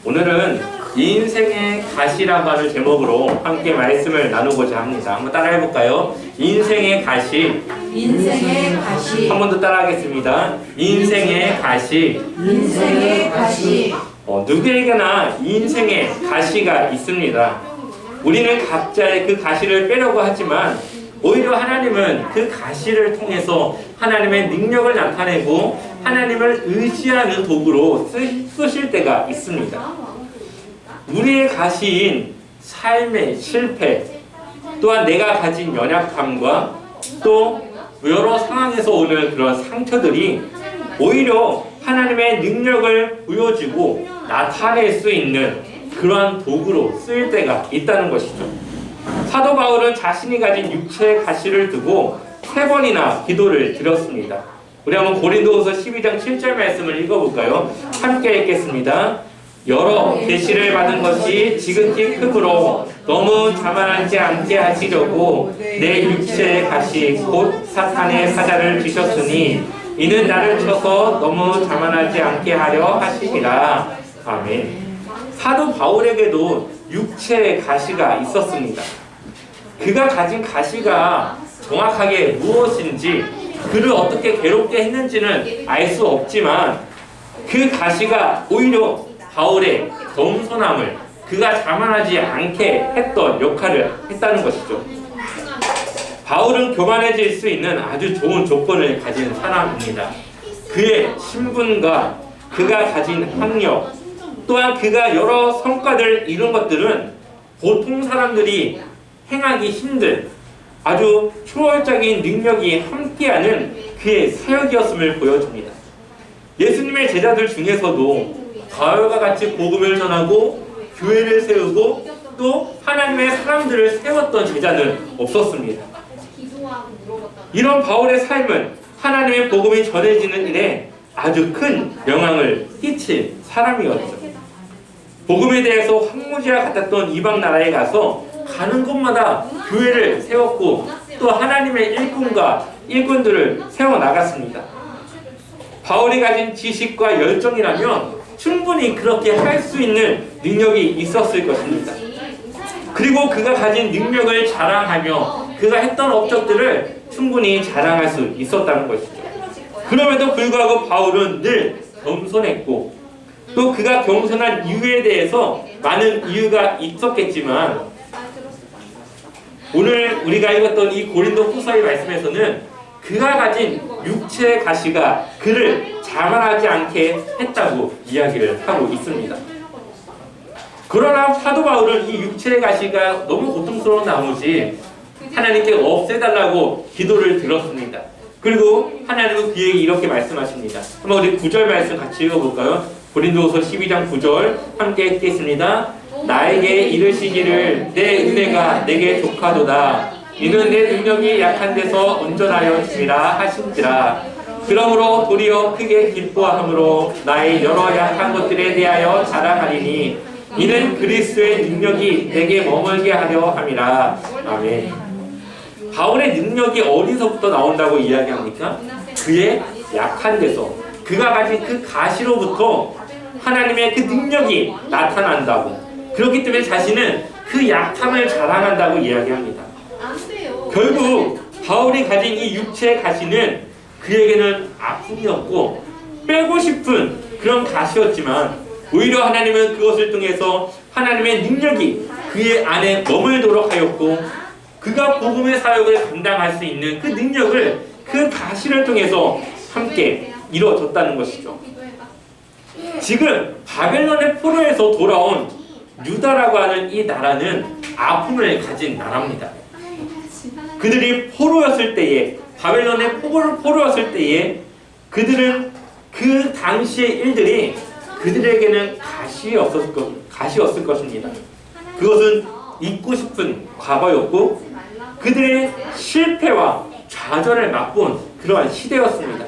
오늘은 인생의 가시라고 하는 제목으로 함께 말씀을 나누고자 합니다. 한번 따라해 볼까요? 인생의 가시. 인생의 가시. 한 번 더 따라하겠습니다. 인생의 가시. 인생의 가시. 누구에게나 인생의 가시가 있습니다. 우리는 각자의 그 가시를 빼려고 하지만 오히려 하나님은 그 가시를 통해서 하나님의 능력을 나타내고 하나님을 의지하는 도구로 쓰실 때가 있습니다. 우리의 가시인 삶의 실패, 또한 내가 가진 연약함과 또 여러 상황에서 오는 그런 상처들이 오히려 하나님의 능력을 보여주고 나타낼 수 있는 그러한 도구로 쓰일 때가 있다는 것이죠. 사도 바울은 자신이 가진 육체의 가시를 두고 3번이나 기도를 드렸습니다. 우리 한번 고린도후서 12장 7절 말씀을 읽어볼까요? 함께 읽겠습니다. 여러 계시를 받은 것이 지극히 크므로 너무 자만하지 않게 하시려고 내 육체의 가시 곧 사탄의 사자를 주셨으니 이는 나를 쳐서 너무 자만하지 않게 하려 하시니라. 아멘. 사도 바울에게도 육체의 가시가 있었습니다. 그가 가진 가시가 정확하게 무엇인지 그를 어떻게 괴롭게 했는지는 알 수 없지만 그 가시가 오히려 바울의 겸손함을 그가 자만하지 않게 했던 역할을 했다는 것이죠. 바울은 교만해질 수 있는 아주 좋은 조건을 가진 사람입니다. 그의 신분과 그가 가진 학력 또한 그가 여러 성과를 이룬 것들은 보통 사람들이 행하기 힘든 아주 초월적인 능력이 함께하는 그의 사역이었음을 보여줍니다. 예수님의 제자들 중에서도 바울과 같이 복음을 전하고 교회를 세우고 또 하나님의 사람들을 세웠던 제자는 없었습니다. 이런 바울의 삶은 하나님의 복음이 전해지는 일에 아주 큰 영향을 끼친 사람이었죠. 복음에 대해서 황무지와 같았던 이방 나라에 가서 가는 곳마다 교회를 세웠고 또 하나님의 일꾼들을 세워나갔습니다. 바울이 가진 지식과 열정이라면 충분히 그렇게 할 수 있는 능력이 있었을 것입니다. 그리고 그가 가진 능력을 자랑하며 그가 했던 업적들을 충분히 자랑할 수 있었다는 것이죠. 그럼에도 불구하고 바울은 늘 겸손했고 또 그가 겸손한 이유에 대해서 많은 이유가 있었겠지만 오늘 우리가 읽었던 이 고린도 후서의 말씀에서는 그가 가진 육체의 가시가 그를 자만하지 않게 했다고 이야기를 하고 있습니다. 그러나 사도 바울은 이 육체의 가시가 너무 고통스러운 나머지 하나님께 없애달라고 기도를 드렸습니다. 그리고 하나님은 그에게 이렇게 말씀하십니다. 한번 우리 9절 말씀 같이 읽어볼까요? 고린도후서 12장 9절 함께 읽겠습니다. 나에게 이르시기를 내 은혜가 내게 족하도다. 이는 내 능력이 약한 데서 온전하여 지라 하신지라. 그러므로 도리어 크게 기뻐함으로 나의 여러 약한 것들에 대하여 자랑하리니 이는 그리스도의 능력이 내게 머물게 하려 함이라. 아멘. 바울의 능력이 어디서부터 나온다고 이야기합니까? 그의 약한 데서 그가 가진 그 가시로부터 하나님의 그 능력이 나타난다고. 그렇기 때문에 자신은 그 약함을 자랑한다고 이야기합니다. 결국 바울이 가진 이 육체의 가시는 그에게는 아픔이었고 빼고 싶은 그런 가시였지만 오히려 하나님은 그것을 통해서 하나님의 능력이 그의 안에 머물도록 하였고 그가 복음의 사역을 감당할 수 있는 그 능력을 그 가시를 통해서 함께 이루어졌다는 것이죠. 지금 바벨론의 포로에서 돌아온 유다라고 하는 이 나라는 아픔을 가진 나라입니다. 그들이 포로였을 때에 바벨론의 포로였을 때에 그들은 그 당시의 일들이 그들에게는 가시였을 것입니다. 그것은 잊고 싶은 과거였고 그들의 실패와 좌절을 맛본 그러한 시대였습니다.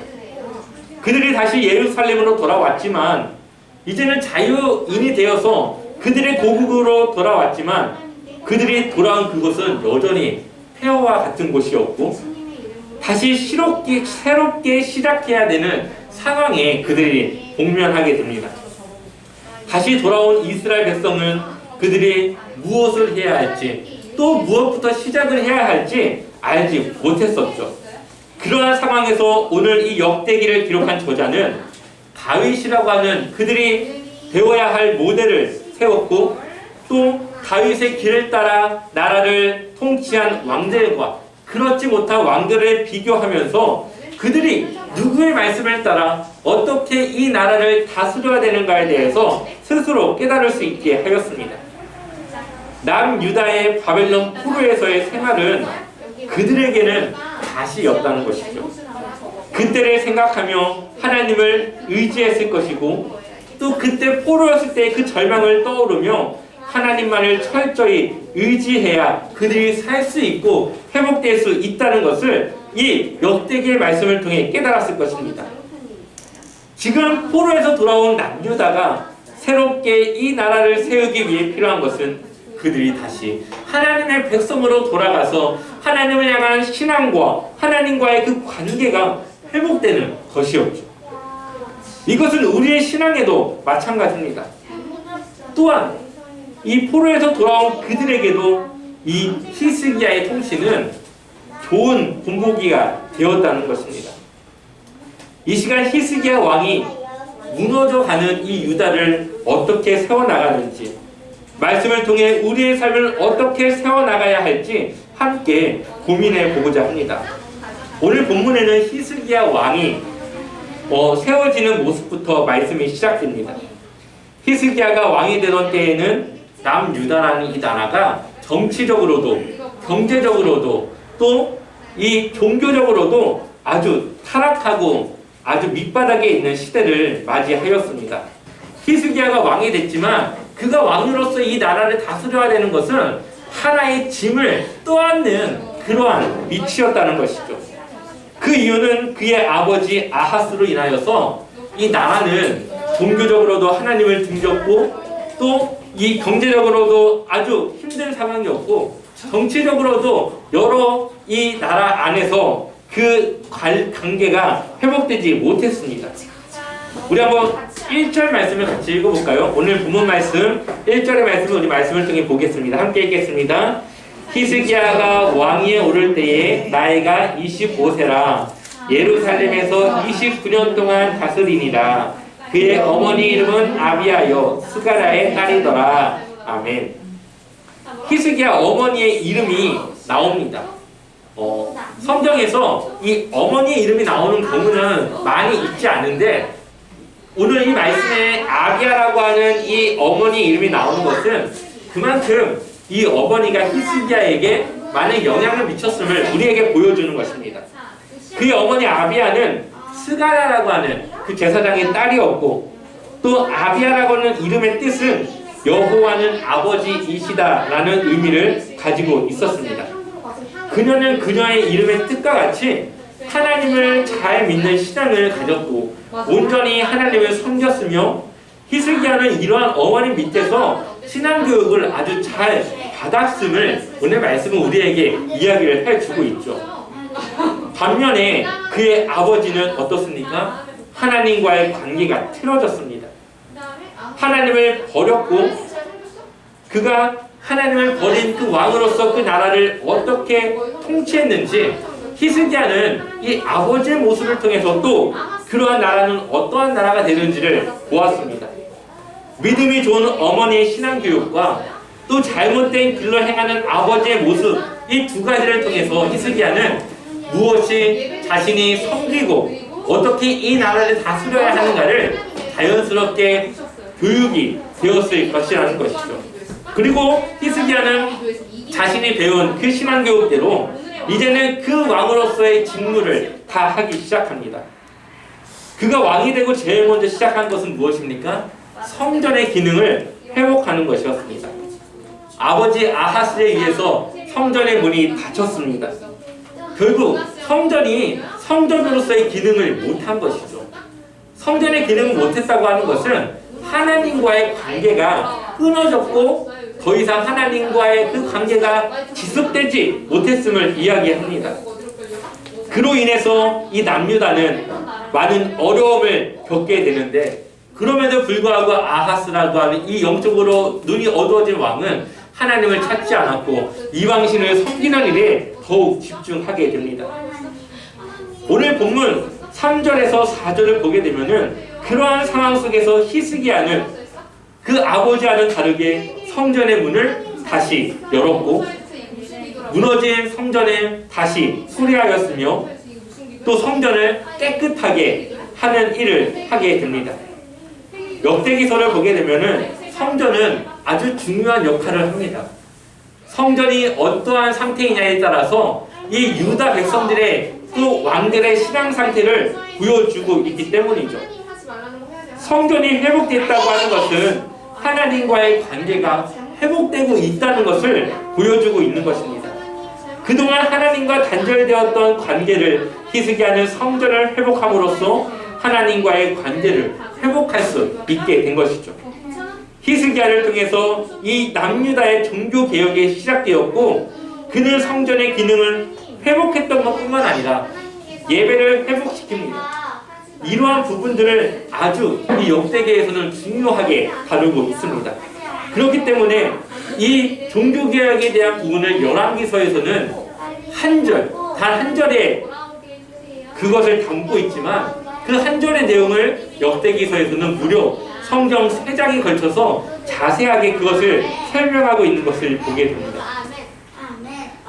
그들이 다시 예루살렘으로 돌아왔지만 이제는 자유인이 되어서 그들의 고국으로 돌아왔지만 그들이 돌아온 그곳은 여전히 폐허와 같은 곳이었고 다시 새롭게 시작해야 되는 상황에 그들이 복면하게 됩니다. 다시 돌아온 이스라엘 백성은 그들이 무엇을 해야 할지 또 무엇부터 시작을 해야 할지 알지 못했었죠. 그러한 상황에서 오늘 이 역대기를 기록한 저자는 다윗이라고 하는 그들이 배워야 할 모델을 세웠고 또 다윗의 길을 따라 나라를 통치한 왕들과 그렇지 못한 왕들을 비교하면서 그들이 누구의 말씀을 따라 어떻게 이 나라를 다스려야 되는가에 대해서 스스로 깨달을 수 있게 하였습니다. 남유다의 바벨론 포로에서의 생활은 그들에게는 다시였다는 것이죠. 그때를 생각하며 하나님을 의지했을 것이고 또 그때 포로였을 때 그 절망을 떠오르며 하나님만을 철저히 의지해야 그들이 살 수 있고 회복될 수 있다는 것을 이 역대기의 말씀을 통해 깨달았을 것입니다. 지금 포로에서 돌아온 남유다가 새롭게 이 나라를 세우기 위해 필요한 것은 그들이 다시 하나님의 백성으로 돌아가서 하나님을 향한 신앙과 하나님과의 그 관계가 회복되는 것이었죠. 이것은 우리의 신앙에도 마찬가지입니다. 또한 이 포로에서 돌아온 그들에게도 이 히스기야의 통치는 좋은 본보기가 되었다는 것입니다. 이 시간 히스기야 왕이 무너져가는 이 유다를 어떻게 세워나가는지 말씀을 통해 우리의 삶을 어떻게 세워나가야 할지 함께 고민해 보고자 합니다. 오늘 본문에는 히스기야 왕이 세워지는 모습부터 말씀이 시작됩니다. 히스기야가 왕이 되던 때에는 남유다라는 이 나라가 정치적으로도 경제적으로도 또 이 종교적으로도 아주 타락하고 아주 밑바닥에 있는 시대를 맞이하였습니다. 히스기야가 왕이 됐지만 그가 왕으로서 이 나라를 다스려야 되는 것은 하나의 짐을 떠안는 그러한 위치였다는 것이죠. 그 이유는 그의 아버지 아하스로 인하여서 이 나라는 종교적으로도 하나님을 등졌고 또 이 경제적으로도 아주 힘든 상황이었고 정치적으로도 여러 이 나라 안에서 그 관계가 회복되지 못했습니다. 우리 한번 1절 말씀을 같이 읽어볼까요? 오늘 본문 말씀 1절의 말씀을 우리 말씀을 통해 보겠습니다. 함께 읽겠습니다. 히스기야가 왕위에 오를 때에 나이가 25세라 예루살렘에서 29년 동안 다스리니라. 그의 어머니 이름은 아비아여 스가랴의 딸이더라. 아멘. 히스기야 어머니의 이름이 나옵니다. 성경에서 이 어머니의 이름이 나오는 경우는 많이 있지 않은데 오늘 이 말씀에 아비아라고 하는 이 어머니 이름이 나오는 것은 그만큼 이 어머니가 히스기야에게 많은 영향을 미쳤음을 우리에게 보여주는 것입니다. 그의 어머니 아비아는 스가랴라고 하는 그 제사장의 딸이었고 또 아비아라고 하는 이름의 뜻은 여호와는 아버지이시다라는 의미를 가지고 있었습니다. 그녀는 그녀의 이름의 뜻과 같이 하나님을 잘 믿는 신앙을 가졌고 온전히 하나님을 섬겼으며 히스기야는 이러한 어머니 밑에서 신앙교육을 아주 잘 받았음을 오늘 말씀은 우리에게 이야기를 해주고 있죠. 반면에 그의 아버지는 어떻습니까? 하나님과의 관계가 틀어졌습니다. 하나님을 버렸고 그가 하나님을 버린 그 왕으로서 그 나라를 어떻게 통치했는지 히스기야는 이 아버지의 모습을 통해서 또 그러한 나라는 어떠한 나라가 되는지를 보았습니다. 믿음이 좋은 어머니의 신앙교육과 또 잘못된 길로 행하는 아버지의 모습 이 두 가지를 통해서 히스기야는 무엇이 자신이 섬기고 어떻게 이 나라를 다스려야 하는가를 자연스럽게 교육이 되었을 것이라는 것이죠. 그리고 히스기야는 자신이 배운 그 신앙교육대로 이제는 그 왕으로서의 직무를 다 하기 시작합니다. 그가 왕이 되고 제일 먼저 시작한 것은 무엇입니까? 성전의 기능을 회복하는 것이었습니다. 아버지 아하스에 의해서 성전의 문이 닫혔습니다. 결국 성전이 성전으로서의 기능을 못한 것이죠. 성전의 기능을 못했다고 하는 것은 하나님과의 관계가 끊어졌고 더 이상 하나님과의 그 관계가 지속되지 못했음을 이야기합니다. 그로 인해서 이 남유다는 많은 어려움을 겪게 되는데 그럼에도 불구하고 아하스라고 하는 이 영적으로 눈이 어두워진 왕은 하나님을 찾지 않았고 이방신을 섬기는 일에 더욱 집중하게 됩니다. 오늘 본문 3절에서 4절을 보게 되면은 그러한 상황 속에서 히스기야는 그 아버지와는 다르게 성전의 문을 다시 열었고 무너진 성전을 다시 수리하였으며 또 성전을 깨끗하게 하는 일을 하게 됩니다. 역대기서를 보게 되면은 성전은 아주 중요한 역할을 합니다. 성전이 어떠한 상태이냐에 따라서 이 유다 백성들의 또 왕들의 신앙 상태를 보여주고 있기 때문이죠. 성전이 회복됐다고 하는 것은 하나님과의 관계가 회복되고 있다는 것을 보여주고 있는 것입니다. 그동안 하나님과 단절되었던 관계를 히스기야는 성전을 회복함으로써 하나님과의 관계를 회복할 수 있게 된 것이죠. 히스기야를 통해서 이 남유다의 종교 개혁이 시작되었고 그는 성전의 기능을 회복했던 것뿐만 아니라 예배를 회복시킵니다. 이러한 부분들을 아주 이 역대기에서는 중요하게 다루고 있습니다. 그렇기 때문에 이 종교개혁에 대한 부분을 열왕기서에서는 단 한 절에 그것을 담고 있지만 그 한 절의 내용을 역대기서에서는 무려 성경 3장에 걸쳐서 자세하게 그것을 설명하고 있는 것을 보게 됩니다.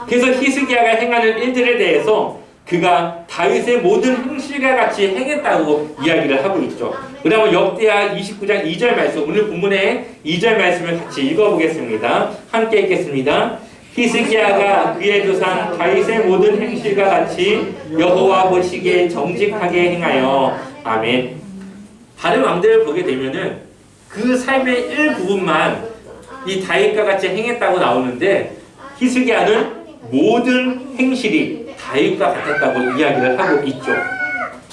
그래서 히스기야가 행하는 일들에 대해서 그가 다윗의 모든 행실과 같이 행했다고 이야기를 하고 있죠. 그다음 역대하 29장 2절 말씀, 오늘 본문의 2절 말씀을 같이 읽어보겠습니다. 함께 읽겠습니다. 히스기야가 그의 조상 다윗의 모든 행실과 같이 여호와 보시기에 정직하게 행하여. 아멘. 다른 왕들을 보게 되면은 그 삶의 일부분만 이 다윗과 같이 행했다고 나오는데 히스기야는 모든 행실이 다윗과 같았다고 이야기를 하고 있죠.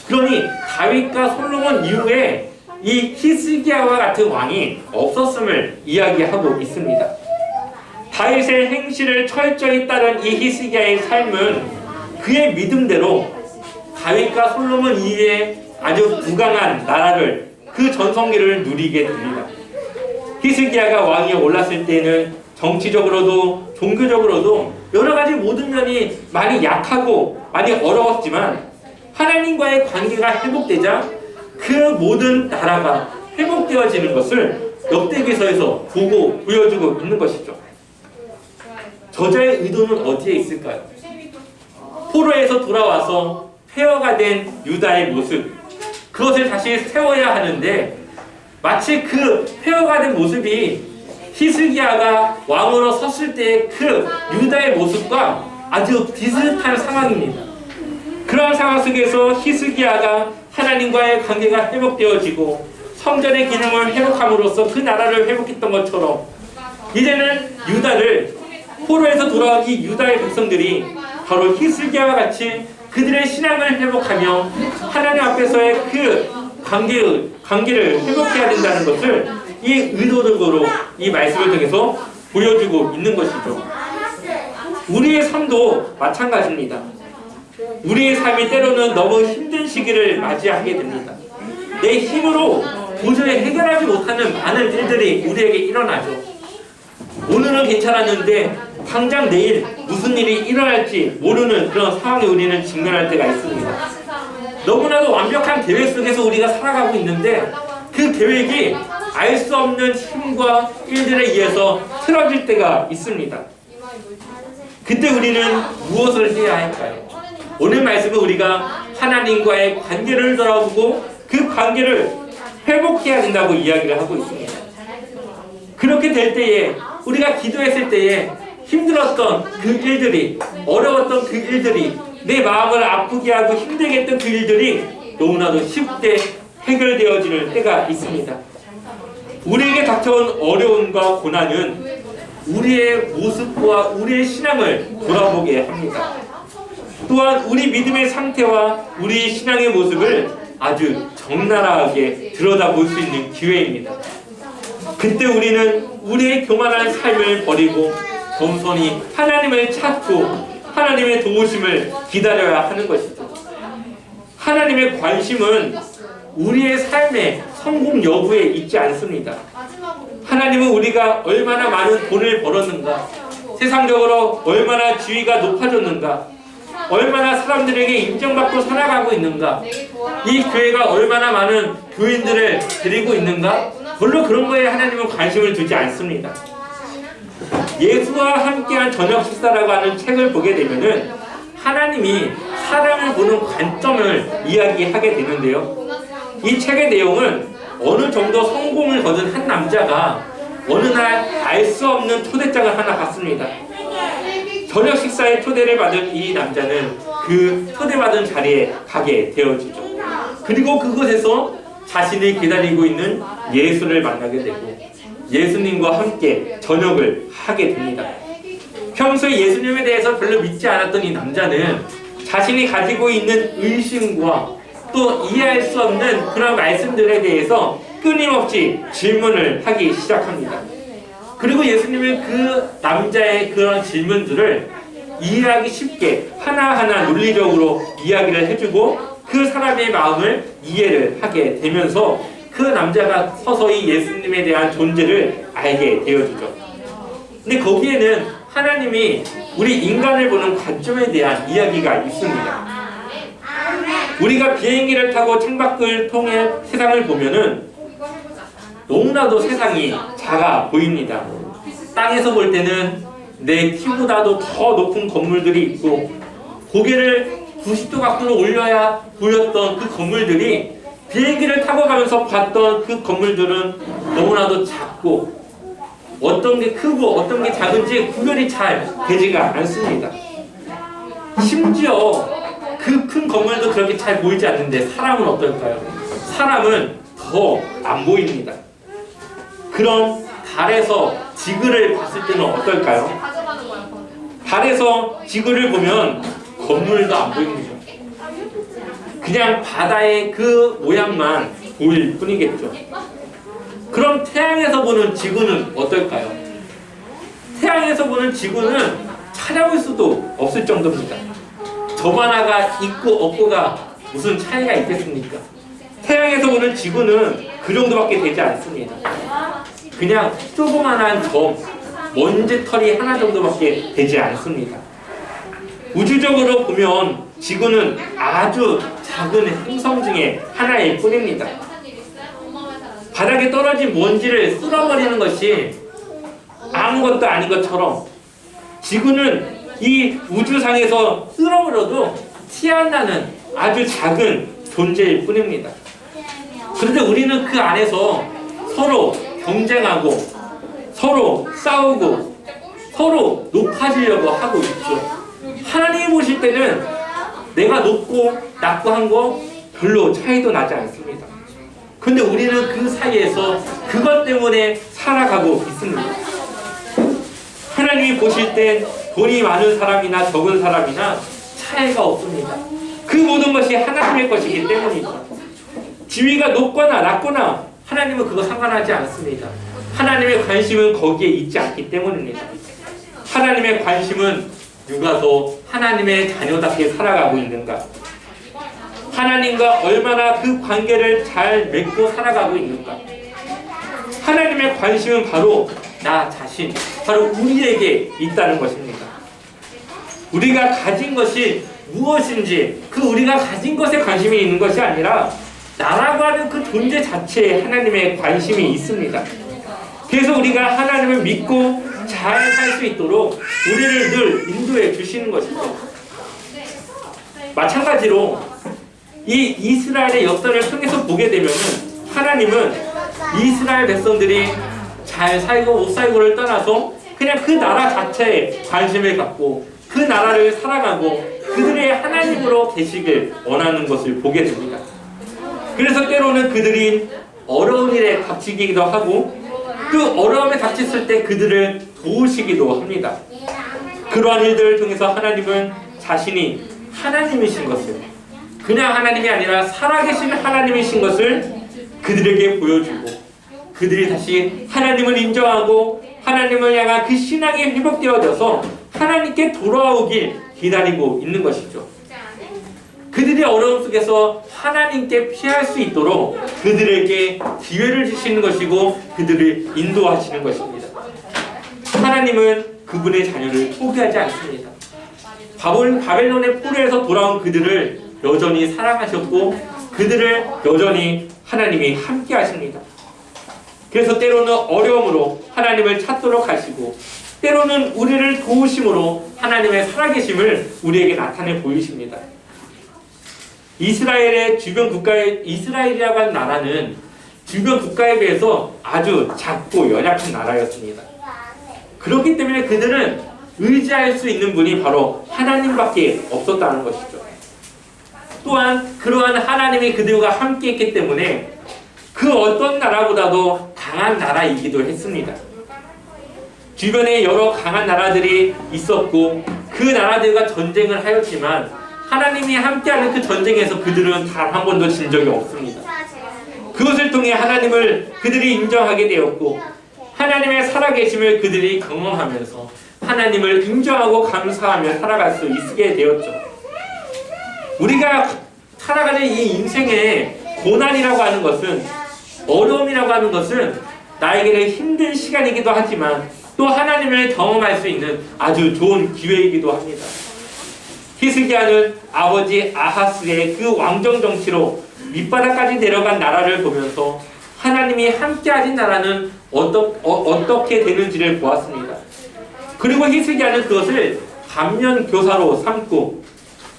그러니 다윗과 솔로몬 이후에 이 히스기야와 같은 왕이 없었음을 이야기하고 있습니다. 다윗의 행실을 철저히 따른 이 히스기야의 삶은 그의 믿음대로 다윗과 솔로몬 이후에 아주 부강한 나라를 그 전성기를 누리게 됩니다. 히스기야가 왕위에 올랐을 때는 정치적으로도 종교적으로도 여러 가지 모든 면이 많이 약하고 많이 어려웠지만 하나님과의 관계가 회복되자 그 모든 나라가 회복되어지는 것을 역대기서에서 보고 보여주고 있는 것이죠. 저자의 의도는 어디에 있을까요? 포로에서 돌아와서 폐허가 된 유다의 모습, 그것을 다시 세워야 하는데 마치 그 폐허가 된 모습이 히스기야가 왕으로 섰을 때의 그 유다의 모습과 아주 비슷한 상황입니다. 그러한 상황 속에서 히스기야가 하나님과의 관계가 회복되어지고 성전의 기능을 회복함으로써 그 나라를 회복했던 것처럼 이제는 유다를 포로에서 돌아온 이 유다의 백성들이 바로 히스기야와 같이 그들의 신앙을 회복하며 하나님 앞에서의 그 관계를 회복해야 된다는 것을 이 의도적으로 이 말씀을 통해서 보여주고 있는 것이죠. 우리의 삶도 마찬가지입니다. 우리의 삶이 때로는 너무 힘든 시기를 맞이하게 됩니다. 내 힘으로 도저히 해결하지 못하는 많은 일들이 우리에게 일어나죠. 오늘은 괜찮았는데 당장 내일 무슨 일이 일어날지 모르는 그런 상황에 우리는 직면할 때가 있습니다. 너무나도 완벽한 계획 속에서 우리가 살아가고 있는데 그 계획이 알 수 없는 힘과 일들에 의해서 틀어질 때가 있습니다. 그때 우리는 무엇을 해야 할까요? 오늘 말씀은 우리가 하나님과의 관계를 돌아보고 그 관계를 회복해야 된다고 이야기를 하고 있습니다. 그렇게 될 때에 우리가 기도했을 때에 힘들었던 그 일들이, 어려웠던 그 일들이, 내 마음을 아프게 하고 힘들게 했던 그 일들이 너무나도 쉽게 해결되어지는 때가 있습니다. 우리에게 닥쳐온 어려움과 고난은 우리의 모습과 우리의 신앙을 돌아보게 합니다. 또한 우리 믿음의 상태와 우리 신앙의 모습을 아주 적나라하게 들여다볼 수 있는 기회입니다. 그때 우리는 우리의 교만한 삶을 버리고 겸손히 하나님을 찾고 하나님의 도우심을 기다려야 하는 것이죠. 하나님의 관심은 우리의 삶에 성공 여부에 있지 않습니다. 하나님은 우리가 얼마나 많은 돈을 벌었는가, 세상적으로 얼마나 지위가 높아졌는가, 얼마나 사람들에게 인정받고 살아가고 있는가, 이 교회가 얼마나 많은 교인들을 데리고 있는가, 별로 그런 거에 하나님은 관심을 두지 않습니다. 예수와 함께한 저녁 식사라고 하는 책을 보게 되면은 하나님이 사람을 보는 관점을 이야기하게 되는데요. 이 책의 내용은 어느 정도 성공을 거둔 한 남자가 어느 날 알 수 없는 초대장을 하나 받습니다. 저녁 식사에 초대를 받은 이 남자는 그 초대받은 자리에 가게 되어지죠. 그리고 그곳에서 자신이 기다리고 있는 예수를 만나게 되고 예수님과 함께 저녁을 하게 됩니다. 평소에 예수님에 대해서 별로 믿지 않았던 이 남자는 자신이 가지고 있는 의심과 또 이해할 수 없는 그런 말씀들에 대해서 끊임없이 질문을 하기 시작합니다. 그리고 예수님은 그 남자의 그런 질문들을 이해하기 쉽게 하나하나 논리적으로 이야기를 해주고 그 사람의 마음을 이해를 하게 되면서 그 남자가 서서히 예수님에 대한 존재를 알게 되어주죠. 근데 거기에는 하나님이 우리 인간을 보는 관점에 대한 이야기가 있습니다. 우리가 비행기를 타고 창밖을 통해 세상을 보면은 너무나도 세상이 작아 보입니다. 땅에서 볼 때는 내 키보다도 더 높은 건물들이 있고 고개를 90도 각도로 올려야 보였던 그 건물들이 비행기를 타고 가면서 봤던 그 건물들은 너무나도 작고 어떤 게 크고 어떤 게 작은지 구별이 잘 되지가 않습니다. 심지어 그 큰 건물도 그렇게 잘 보이지 않는데 사람은 어떨까요? 사람은 더 안 보입니다. 그럼 달에서 지구를 봤을 때는 어떨까요? 달에서 지구를 보면 건물도 안 보입니다. 그냥 바다의 그 모양만 보일 뿐이겠죠. 그럼 태양에서 보는 지구는 어떨까요? 태양에서 보는 지구는 찾아볼 수도 없을 정도입니다. 점 하나가 있고 없고가 무슨 차이가 있겠습니까? 태양에서 보는 지구는 그 정도밖에 되지 않습니다. 그냥 조그만한 점, 먼지털이 하나 정도밖에 되지 않습니다. 우주적으로 보면 지구는 아주 작은 행성 중에 하나일 뿐입니다. 바닥에 떨어진 먼지를 쓸어버리는 것이 아무것도 아닌 것처럼 지구는 이 우주상에서 쓸어버려도 티 안 나는 아주 작은 존재일 뿐입니다. 그런데 우리는 그 안에서 서로 경쟁하고 서로 싸우고 서로 높아지려고 하고 있죠. 하나님이 보실 때는 내가 높고 낮고 한 거 별로 차이도 나지 않습니다. 근데 우리는 그 사이에서 그것 때문에 살아가고 있습니다. 하나님이 보실 땐 돈이 많은 사람이나 적은 사람이나 차이가 없습니다. 그 모든 것이 하나님의 것이기 때문이죠. 지위가 높거나 낮거나 하나님은 그거 상관하지 않습니다. 하나님의 관심은 거기에 있지 않기 때문입니다. 하나님의 관심은 누가 더 하나님의 자녀답게 살아가고 있는가, 하나님과 얼마나 그 관계를 잘 맺고 살아가고 있는가. 하나님의 관심은 바로 나 자신, 바로 우리에게 있다는 것입니다. 우리가 가진 것이 무엇인지 그 우리가 가진 것에 관심이 있는 것이 아니라 나라고 하는 그 존재 자체에 하나님의 관심이 있습니다. 그래서 우리가 하나님을 믿고 잘 살 수 있도록 우리를 늘 인도해 주시는 것이죠. 마찬가지로 이 이스라엘의 역사를 통해서 보게 되면은 하나님은 이스라엘 백성들이 잘 살고 못 살고를 떠나서 그냥 그 나라 자체에 관심을 갖고 그 나라를 살아가고 그들의 하나님으로 계시길 원하는 것을 보게 됩니다. 그래서 때로는 그들이 어려운 일에 닥치기도 하고 그 어려움에 닥쳤을 때 그들을 도우시기도 합니다. 그러한 일들을 통해서 하나님은 자신이 하나님이신 것을, 그냥 하나님이 아니라 살아계신 하나님이신 것을 그들에게 보여주고 그들이 다시 하나님을 인정하고 하나님을 향한 그 신앙이 회복되어져서 하나님께 돌아오길 기다리고 있는 것이죠. 그들이 어려움 속에서 하나님께 피할 수 있도록 그들에게 기회를 주시는 것이고 그들을 인도하시는 것입니다. 하나님은 그분의 자녀를 포기하지 않습니다. 바벨론의 포로에서 돌아온 그들을 여전히 사랑하셨고 그들을 여전히 하나님이 함께 하십니다. 그래서 때로는 어려움으로 하나님을 찾도록 하시고 때로는 우리를 도우심으로 하나님의 살아계심을 우리에게 나타내 보이십니다. 이스라엘의 주변 국가의 이스라엘이라고 하는 나라는 주변 국가에 비해서 아주 작고 연약한 나라였습니다. 그렇기 때문에 그들은 의지할 수 있는 분이 바로 하나님밖에 없었다는 것이죠. 또한 그러한 하나님이 그들과 함께 했기 때문에 그 어떤 나라보다도 강한 나라이기도 했습니다. 주변에 여러 강한 나라들이 있었고 그 나라들과 전쟁을 하였지만 하나님이 함께하는 그 전쟁에서 그들은 단 한 번도 진 적이 없습니다. 그것을 통해 하나님을 그들이 인정하게 되었고 하나님의 살아계심을 그들이 경험하면서 하나님을 인정하고 감사하며 살아갈 수 있게 되었죠. 우리가 살아가는 이 인생의 고난이라고 하는 것은 어려움이라고 하는 것은 나에게는 힘든 시간이기도 하지만 또 하나님을 경험할 수 있는 아주 좋은 기회이기도 합니다. 히스기야는 아버지 아하스의 그 왕정 정치로 밑바닥까지 내려간 나라를 보면서 하나님이 함께하신 나라는 어떻게 되는지를 보았습니다. 그리고 히스기야는 그것을 반면교사로 삼고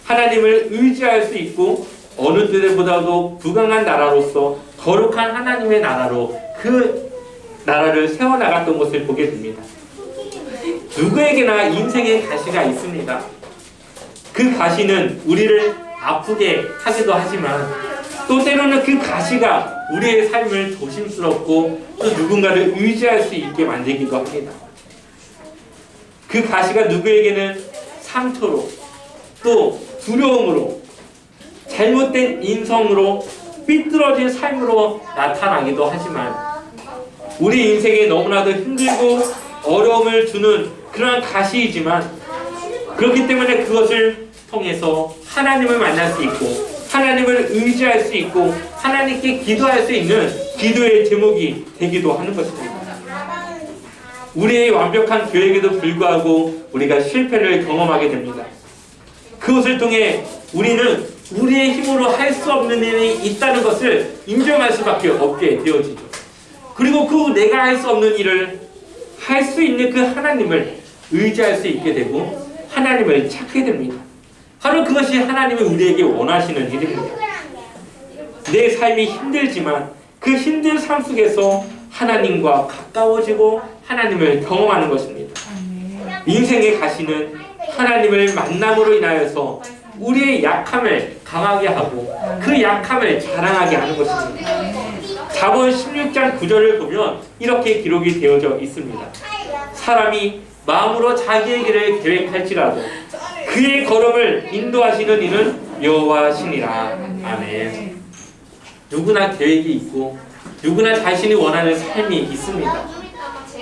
하나님을 의지할 수 있고 어느 때보다도 부강한 나라로서 거룩한 하나님의 나라로 그 나라를 세워나갔던 것을 보게 됩니다. 누구에게나 인생의 가시가 있습니다. 그 가시는 우리를 아프게 하기도 하지만 또 때로는 그 가시가 우리의 삶을 조심스럽고 또 누군가를 의지할 수 있게 만들기도 합니다. 그 가시가 누구에게는 상처로 또 두려움으로 잘못된 인성으로 삐뚤어진 삶으로 나타나기도 하지만 우리 인생에 너무나도 힘들고 어려움을 주는 그러한 가시이지만 그렇기 때문에 그것을 통해서 하나님을 만날 수 있고 하나님을 의지할 수 있고 하나님께 기도할 수 있는 기도의 제목이 되기도 하는 것입니다. 우리의 완벽한 계획에도 불구하고 우리가 실패를 경험하게 됩니다. 그것을 통해 우리는 우리의 힘으로 할 수 없는 일이 있다는 것을 인정할 수밖에 없게 되어지죠. 그리고 그 내가 할 수 없는 일을 할 수 있는 그 하나님을 의지할 수 있게 되고 하나님을 찾게 됩니다. 바로 그것이 하나님이 우리에게 원하시는 일입니다. 내 삶이 힘들지만 그 힘든 삶 속에서 하나님과 가까워지고 하나님을 경험하는 것입니다. 인생의 가시는 하나님을 만남으로 인하여서 우리의 약함을 강하게 하고 그 약함을 자랑하게 하는 것입니다. 잠언 16장 9절을 보면 이렇게 기록이 되어져 있습니다. 사람이 마음으로 자기의 길을 계획할지라도 그의 걸음을 인도하시는 이는 여호와시니라. 아멘. 누구나 계획이 있고 누구나 자신이 원하는 삶이 있습니다.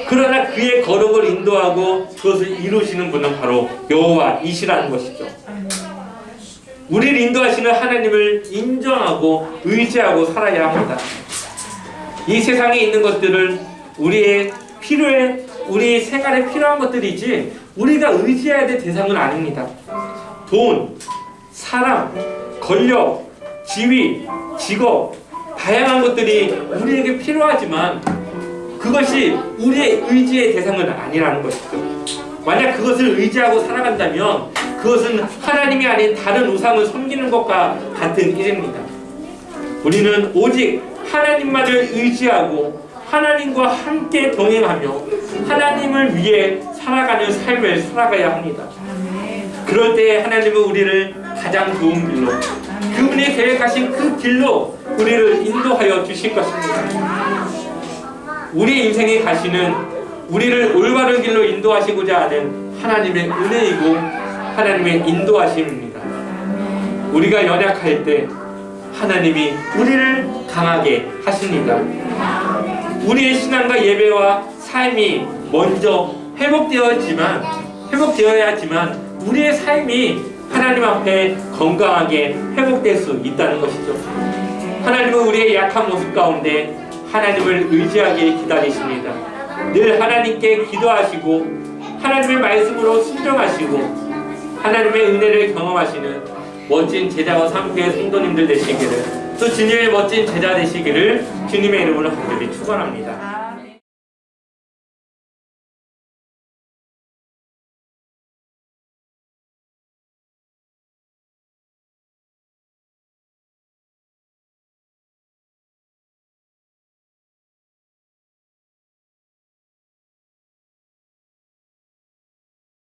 그러나 그의 걸음을 인도하고 그것을 이루시는 분은 바로 여호와이시라는 것이죠. 우리를 인도하시는 하나님을 인정하고 의지하고 살아야 합니다. 이 세상에 있는 것들은 우리의 우리 생활에 필요한 것들이지 우리가 의지해야 될 대상은 아닙니다. 돈, 사람, 권력, 지위, 직업, 다양한 것들이 우리에게 필요하지만 그것이 우리의 의지의 대상은 아니라는 것이죠. 만약 그것을 의지하고 살아간다면 그것은 하나님이 아닌 다른 우상을 섬기는 것과 같은 일입니다. 우리는 오직 하나님만을 의지하고 하나님과 함께 동행하며 하나님을 위해 살아가는 삶을 살아가야 합니다. 그럴 때 하나님은 우리를 가장 좋은 길로 그분이 계획하신 그 길로 우리를 인도하여 주실 것입니다. 우리 인생의 가시는 우리를 올바른 길로 인도하시고자 하는 하나님의 은혜이고 하나님의 인도하심입니다. 우리가 연약할 때 하나님이 우리를 강하게 하십니다. 우리의 신앙과 예배와 삶이 먼저 회복되어야지만 우리의 삶이 하나님 앞에 건강하게 회복될 수 있다는 것이죠. 하나님은 우리의 약한 모습 가운데 하나님을 의지하게 기다리십니다. 늘 하나님께 기도하시고 하나님의 말씀으로 순종하시고 하나님의 은혜를 경험하시는 멋진 제자와 상표의 성도님들 되시기를, 또 주님의 멋진 제자 되시기를 주님의 이름으로 간절히 축원합니다.